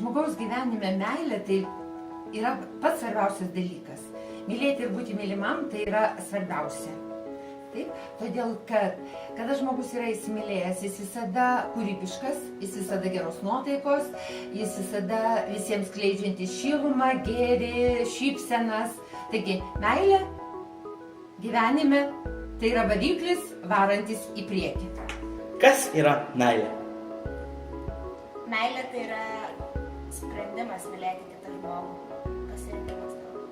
Žmogaus gyvenime meilė tai yra pats svarbiausias dalykas. Mylėti ir būti mylimam tai yra svarbiausia. Taip? Todėl, kad kada žmogus yra įsimylėjęs, jis visada kūrybiškas, jis visada geros nuotaikos, jis visada visiems skleidžiantis šilumą, gėrį, šypsenas. Taigi, meilė gyvenime tai yra variklis varantis į priekį. Kas yra meilė? Meilė tai yra sprendimas mylėti kitą žmogų, pasirinkimas tavo.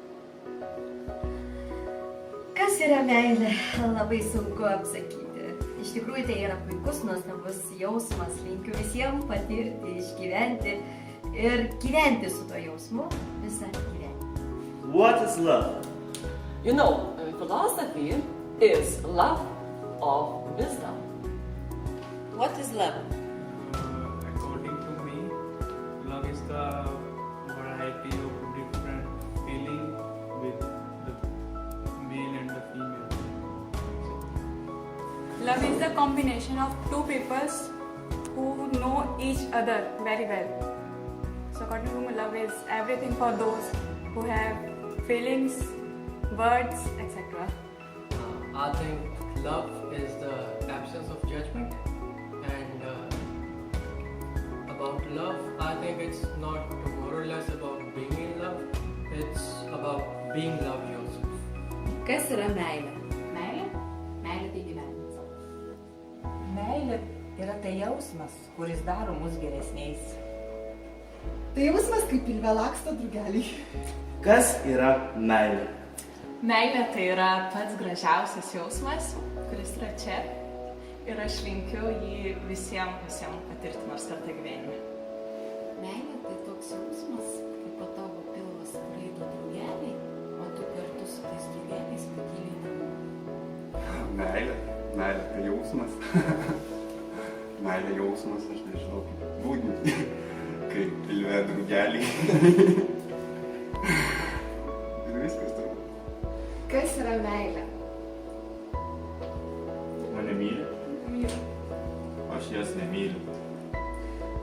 Kas yra meilė? Labai sunku apsakyti. Iš tikrųjų tai yra puikus, nuostabus jausmas. Linkiu visiems patirti, išgyventi ir gyventi su tuo jausmu visą gyvenimą. What is love? You know, philosophy is love of wisdom. What is love? According to me, love is the variety of different feeling with the male and the female. Love is the combination of two people who know each other very well. So according to me, love is everything for those who have feelings, words, etc. I think love is the absence of judgment, and about love, I think it's not more or less about being in love, it's about being loved yourself. Kas yra meilė? Meilė? Meilė tai gyvenimas. Meilė yra tai jausmas, kuris daro mus geresniais. Tai jausmas, kaip pilve laksto drugeliai. Kas yra meilė? Meilė tai yra pats gražiausias jausmas, kuris yra čia. Ir aš linkiu jį visiems patirti nors kartą gyvenime. Meilė tai toks jausmas, kaip po tavo pilvą skraido drugeliai, o tu kartu su tais drugeliais pakyli namo. Meilė tai jausmas. Meilė jausmas, aš nežinau, kaip būdinti, kaip pilve drugeliai. Ir viskas turbūt. Kas yra meilė? Mane myli? Aš jos nemyliu.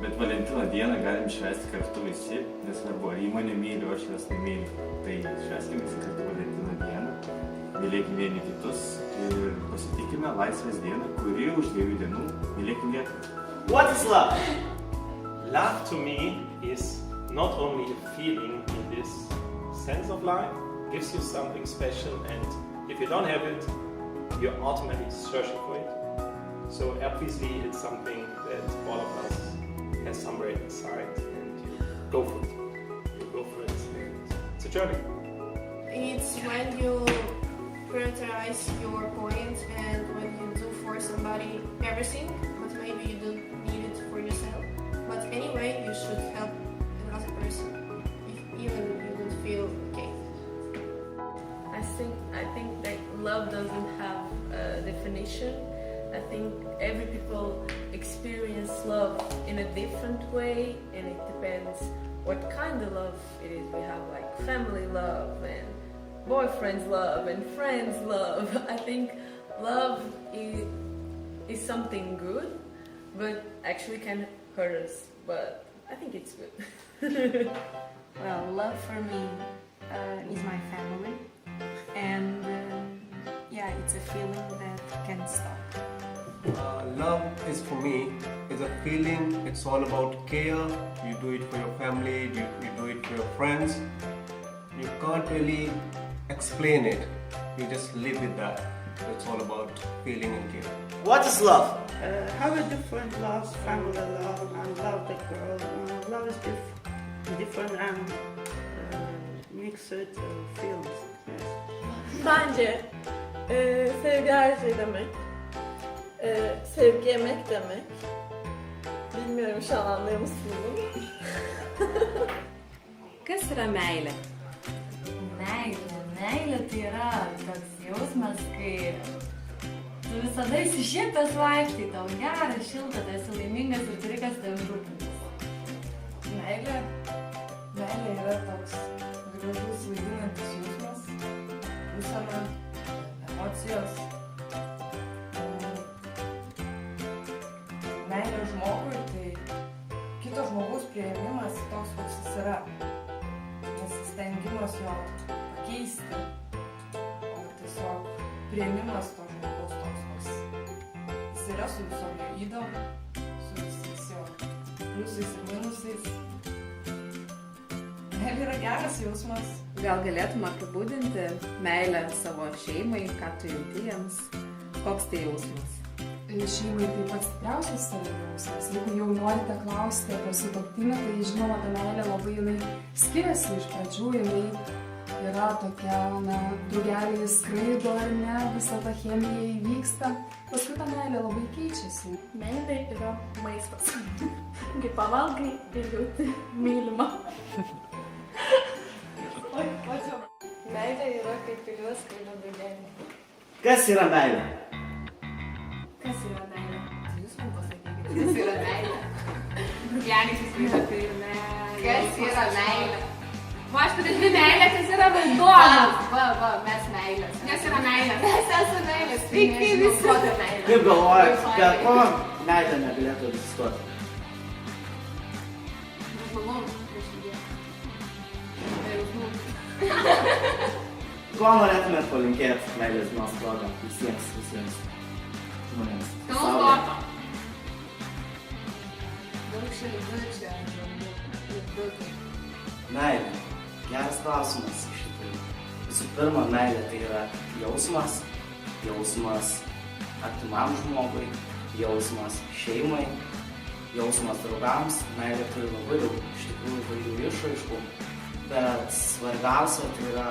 Bet Valentino dieną galim švęsti kartu visi, nesvarbu, ar įmonė myli, o aš jos nemyliu. Tai švęskime visi kartu Valentino dieną, mylėkime vieni kitus ir pasitikime laisvės dieną, kuri už 2 dienų mylėkime lietuvą. What is love? Love to me is not only a feeling in this sense of life, gives you something special, and if you don't have it, you're automatically searching for it. So obviously it's something that all of us has somewhere inside, and you go for it. You go for it. It's a journey. It's when you prioritize your points and when you do for somebody everything, but maybe you don't need it for yourself. But anyway, you should help another person, even if you don't feel okay. I think that love doesn't have a definition. I think every people experience love in a different way, and it depends what kind of love it is. We have like family love and boyfriend's love and friends love. I think love is something good, but actually can hurt us. But I think it's good. Well, love for me is my family, and yeah, it's a feeling that can't stop. Love is for me is a feeling. It's all about care. You do it for your family, you do it for your friends. You can't really explain it. You just live with that. It's all about feeling and care. What is love? Have a different loves, family love, and love the girl. Love is different and mixed feelings. Yes. Bence sevgi her şey demek. Sevgi yemek demek. Bilmiyorum şu an anlıyor musunuz? Kas yra meilė? Meilė tai yra toks jausmas, kai tu visada įsišiepęs vaikštai, tau gera, šilta, tu esi laimingas ir turi kas tavim rūpintis. Meilė yra toks gražus vaidinantis jausmas, būsena, emocijos. Meilė žmogui tai kito žmogaus priėmimas toks, priėmimas to žmogaus toks, koks jis yra su visom jo ydom, su visais jo pliusais ir minusais. Meilė yra geras jausmas. Gal galėtum apibūdinti meilę savo šeimai, ką tu jauti jiems, koks tai jausmas? Šeimai tai pats stipriausias yra jausmas. Jeigu jau norite klausti apie sutuoktinį, tai žinoma, ta meilė labai jinai skiriasi iš pradžių, jinai yra tokia, na, drugeliai skraido ar ne, visa ta chemija įvyksta, paskui ta meilė labai keičiasi. Meilė yra maistas. Kai pavalgai ir jauti mylimą. Meilė yra kaip piliuos skraido drugeliai. Kas yra meilė? Kas yra meilė? Jūs man pasakykite, kas yra meilė? Drugeliai suskraido tai ir meilė. Kas yra meilė? Va, aš turiu dvi meilė, kas yra raudonas. Va, mes meilės. Nes yra meilė. Mes esame meilės. Sveiki visi. Kaip galvojat, be ko meilė negalėtų egzistuoti? Ko norėtumėt palinkėti meilės dienos proga visiems žmonėms? Kalboto. Daug šildučio. Meilė. Geras klausimas iš tikrųjų. Visų pirma, meilė tai yra jausmas. Jausmas artimam žmogui, jausmas šeimai, jausmas draugams. Meilė turi labai daug iš tikrųjų įvairių išraiškų. Bet svarbiausia tai yra,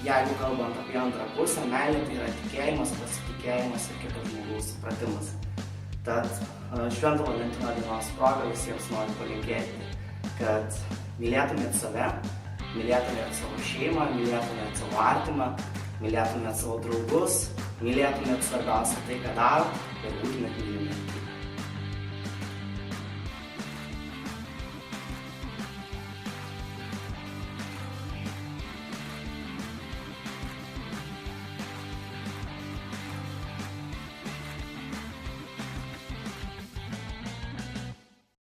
jeigu kalbant apie antrą pusę, meilė tai yra tikėjimas, pasitikėjimas ir kito žmogaus supratimas. Tad Švento Valentino dienos proga visiems noriu palinkėti, kad mylėtumėt save, mylėtumėt savo šeimą, mylėtumėt savo artimą, mylėtumėt savo draugus, mylėtumėt svarbiausia tai, ką darot ir būtumėt